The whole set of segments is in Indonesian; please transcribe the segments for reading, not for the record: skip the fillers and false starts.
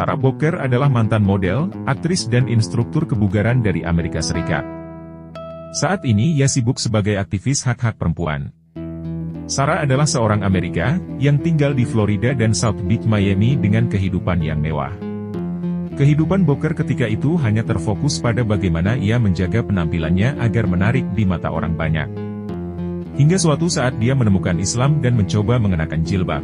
Sarah Boker adalah mantan model, aktris dan instruktur kebugaran dari Amerika Serikat. Saat ini ia sibuk sebagai aktivis hak-hak perempuan. Sarah adalah seorang Amerika yang tinggal di Florida dan South Beach, Miami dengan kehidupan yang mewah. Kehidupan Boker ketika itu hanya terfokus pada bagaimana ia menjaga penampilannya agar menarik di mata orang banyak. Hingga suatu saat dia menemukan Islam dan mencoba mengenakan jilbab.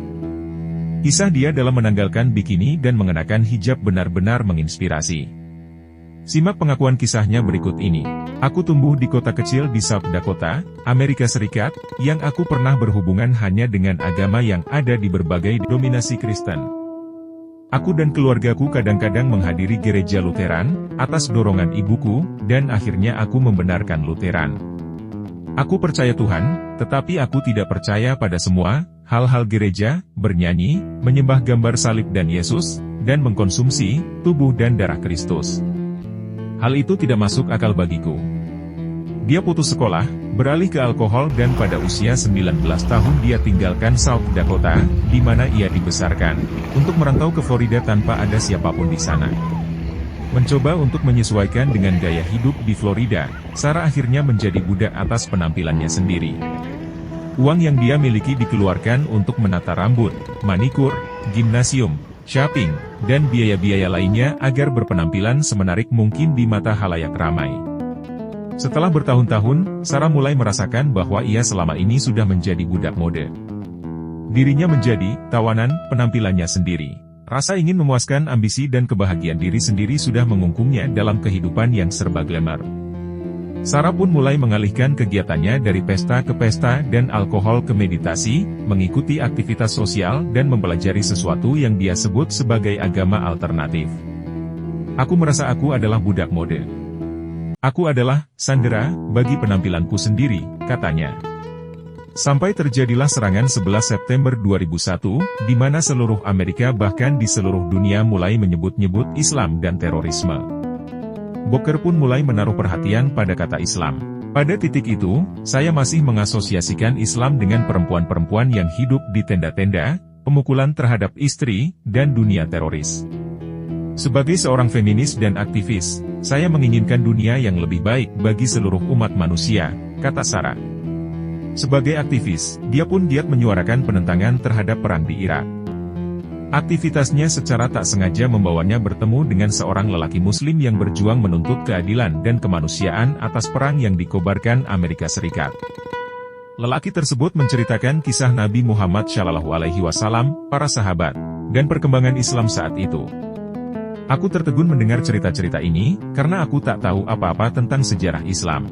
Kisah dia dalam menanggalkan bikini dan mengenakan hijab benar-benar menginspirasi. Simak pengakuan kisahnya berikut ini. Aku tumbuh di kota kecil di South Dakota, Amerika Serikat, yang aku pernah berhubungan hanya dengan agama yang ada di berbagai dominasi Kristen. Aku dan keluargaku kadang-kadang menghadiri gereja Lutheran, atas dorongan ibuku, dan akhirnya aku membenarkan Lutheran. Aku percaya Tuhan, tetapi aku tidak percaya pada semua hal-hal gereja, bernyanyi, menyembah gambar salib dan Yesus, dan mengkonsumsi tubuh dan darah Kristus. Hal itu tidak masuk akal bagiku. Dia putus sekolah, beralih ke alkohol dan pada usia 19 tahun dia tinggalkan South Dakota, di mana ia dibesarkan, untuk merantau ke Florida tanpa ada siapapun di sana. Mencoba untuk menyesuaikan dengan gaya hidup di Florida, Sarah akhirnya menjadi budak atas penampilannya sendiri. Uang yang dia miliki dikeluarkan untuk menata rambut, manikur, gimnasium, shopping, dan biaya-biaya lainnya agar berpenampilan semenarik mungkin di mata halayak ramai. Setelah bertahun-tahun, Sarah mulai merasakan bahwa ia selama ini sudah menjadi budak mode. Dirinya menjadi tawanan penampilannya sendiri. Rasa ingin memuaskan ambisi dan kebahagiaan diri sendiri sudah mengungkungnya dalam kehidupan yang serba glamour. Sarah pun mulai mengalihkan kegiatannya dari pesta ke pesta dan alkohol ke meditasi, mengikuti aktivitas sosial dan mempelajari sesuatu yang dia sebut sebagai agama alternatif. Aku merasa aku adalah budak mode. Aku adalah sandera bagi penampilanku sendiri, katanya. Sampai terjadilah serangan 11 September 2001, di mana seluruh Amerika bahkan di seluruh dunia mulai menyebut-nyebut Islam dan terorisme. Boker pun mulai menaruh perhatian pada kata Islam. Pada titik itu, saya masih mengasosiasikan Islam dengan perempuan-perempuan yang hidup di tenda-tenda, pemukulan terhadap istri, dan dunia teroris. Sebagai seorang feminis dan aktivis, saya menginginkan dunia yang lebih baik bagi seluruh umat manusia, kata Sarah. Sebagai aktivis, dia pun giat menyuarakan penentangan terhadap perang di Irak. Aktivitasnya secara tak sengaja membawanya bertemu dengan seorang lelaki Muslim yang berjuang menuntut keadilan dan kemanusiaan atas perang yang dikobarkan Amerika Serikat. Lelaki tersebut menceritakan kisah Nabi Muhammad SAW, para sahabat, dan perkembangan Islam saat itu. Aku tertegun mendengar cerita-cerita ini, karena aku tak tahu apa-apa tentang sejarah Islam.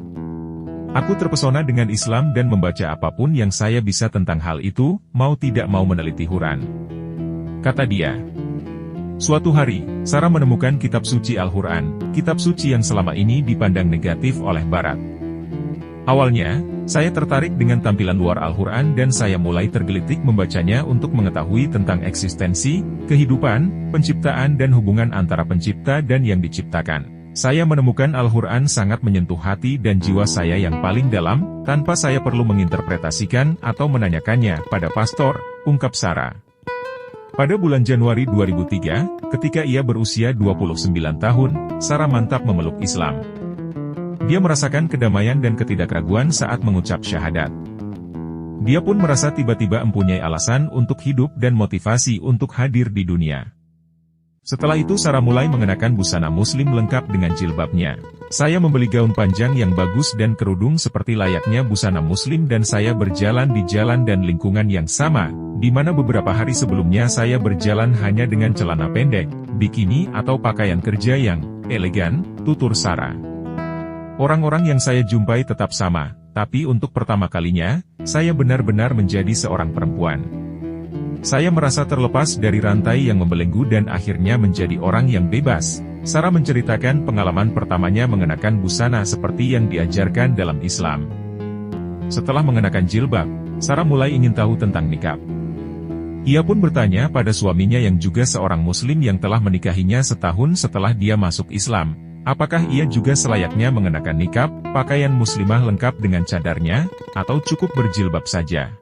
Aku terpesona dengan Islam dan membaca apapun yang saya bisa tentang hal itu, mau tidak mau meneliti Quran. Kata dia. Suatu hari, Sarah menemukan kitab suci Al-Quran, kitab suci yang selama ini dipandang negatif oleh Barat. Awalnya, saya tertarik dengan tampilan luar Al-Quran dan saya mulai tergelitik membacanya untuk mengetahui tentang eksistensi, kehidupan, penciptaan dan hubungan antara pencipta dan yang diciptakan. Saya menemukan Al-Quran sangat menyentuh hati dan jiwa saya yang paling dalam, tanpa saya perlu menginterpretasikan atau menanyakannya pada pastor, ungkap Sarah. Pada bulan Januari 2003, ketika ia berusia 29 tahun, Sarah mantap memeluk Islam. Dia merasakan kedamaian dan ketidakraguan saat mengucap syahadat. Dia pun merasa tiba-tiba mempunyai alasan untuk hidup dan motivasi untuk hadir di dunia. Setelah itu Sarah mulai mengenakan busana muslim lengkap dengan jilbabnya. Saya membeli gaun panjang yang bagus dan kerudung seperti layaknya busana muslim dan saya berjalan di jalan dan lingkungan yang sama, di mana beberapa hari sebelumnya saya berjalan hanya dengan celana pendek, bikini atau pakaian kerja yang elegan, tutur Sarah. Orang-orang yang saya jumpai tetap sama, tapi untuk pertama kalinya, saya benar-benar menjadi seorang perempuan. Saya merasa terlepas dari rantai yang membelenggu dan akhirnya menjadi orang yang bebas. Sarah menceritakan pengalaman pertamanya mengenakan busana seperti yang diajarkan dalam Islam. Setelah mengenakan jilbab, Sarah mulai ingin tahu tentang nikah. Ia pun bertanya pada suaminya yang juga seorang muslim yang telah menikahinya setahun setelah dia masuk Islam, apakah ia juga selayaknya mengenakan nikah, pakaian muslimah lengkap dengan cadarnya, atau cukup berjilbab saja.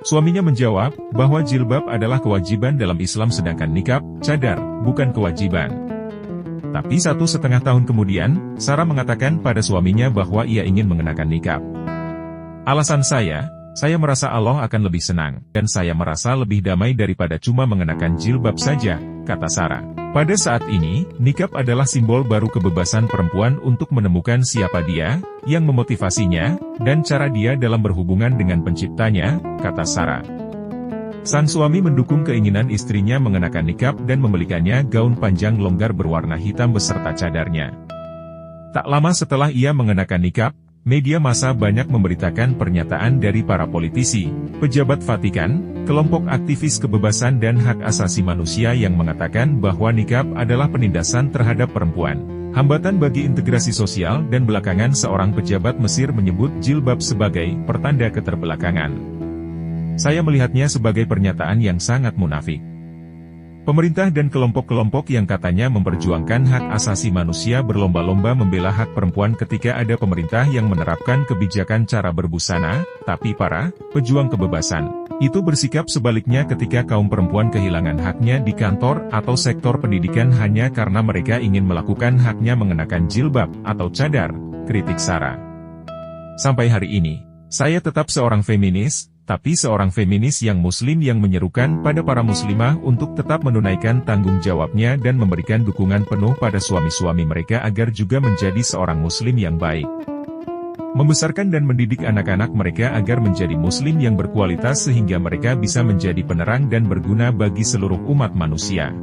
Suaminya menjawab, bahwa jilbab adalah kewajiban dalam Islam sedangkan nikah, cadar, bukan kewajiban. Tapi 1,5 tahun kemudian, Sarah mengatakan pada suaminya bahwa ia ingin mengenakan nikab. Alasan saya merasa Allah akan lebih senang, dan saya merasa lebih damai daripada cuma mengenakan jilbab saja, kata Sarah. Pada saat ini, nikab adalah simbol baru kebebasan perempuan untuk menemukan siapa dia, yang memotivasinya, dan cara dia dalam berhubungan dengan penciptanya, kata Sarah. Sang suami mendukung keinginan istrinya mengenakan nikab dan membelikannya gaun panjang longgar berwarna hitam beserta cadarnya. Tak lama setelah ia mengenakan nikab, media massa banyak memberitakan pernyataan dari para politisi, pejabat Vatikan, kelompok aktivis kebebasan dan hak asasi manusia yang mengatakan bahwa nikab adalah penindasan terhadap perempuan, hambatan bagi integrasi sosial, dan belakangan seorang pejabat Mesir menyebut jilbab sebagai pertanda keterbelakangan. Saya melihatnya sebagai pernyataan yang sangat munafik. Pemerintah dan kelompok-kelompok yang katanya memperjuangkan hak asasi manusia berlomba-lomba membela hak perempuan ketika ada pemerintah yang menerapkan kebijakan cara berbusana, tapi para pejuang kebebasan itu bersikap sebaliknya ketika kaum perempuan kehilangan haknya di kantor atau sektor pendidikan hanya karena mereka ingin melakukan haknya mengenakan jilbab atau cadar, kritik Sarah. Sampai hari ini, saya tetap seorang feminis, tapi seorang feminis yang muslim yang menyerukan pada para muslimah untuk tetap menunaikan tanggung jawabnya dan memberikan dukungan penuh pada suami-suami mereka agar juga menjadi seorang muslim yang baik. Membesarkan dan mendidik anak-anak mereka agar menjadi muslim yang berkualitas sehingga mereka bisa menjadi penerang dan berguna bagi seluruh umat manusia.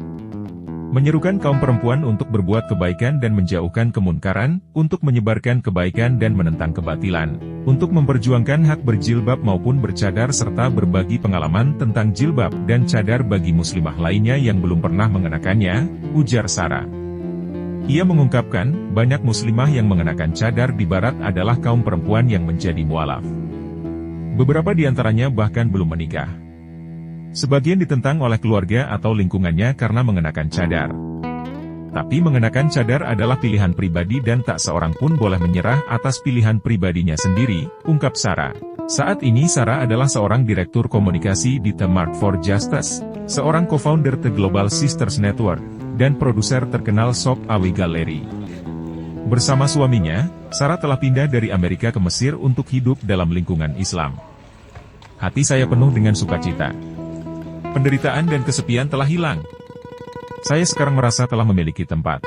Menyerukan kaum perempuan untuk berbuat kebaikan dan menjauhkan kemunkaran, untuk menyebarkan kebaikan dan menentang kebatilan, untuk memperjuangkan hak berjilbab maupun bercadar serta berbagi pengalaman tentang jilbab dan cadar bagi muslimah lainnya yang belum pernah mengenakannya, ujar Sarah. Ia mengungkapkan, banyak muslimah yang mengenakan cadar di barat adalah kaum perempuan yang menjadi mualaf. Beberapa di antaranya bahkan belum menikah. Sebagian ditentang oleh keluarga atau lingkungannya karena mengenakan cadar. Tapi mengenakan cadar adalah pilihan pribadi dan tak seorang pun boleh menyerah atas pilihan pribadinya sendiri, ungkap Sarah. Saat ini Sarah adalah seorang direktur komunikasi di The March for Justice, seorang co-founder The Global Sisters Network, dan produser terkenal Shop Awi Gallery. Bersama suaminya, Sarah telah pindah dari Amerika ke Mesir untuk hidup dalam lingkungan Islam. Hati saya penuh dengan sukacita. Penderitaan dan kesepian telah hilang. Saya sekarang merasa telah memiliki tempat.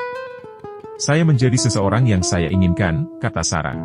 Saya menjadi seseorang yang saya inginkan, kata Sarah.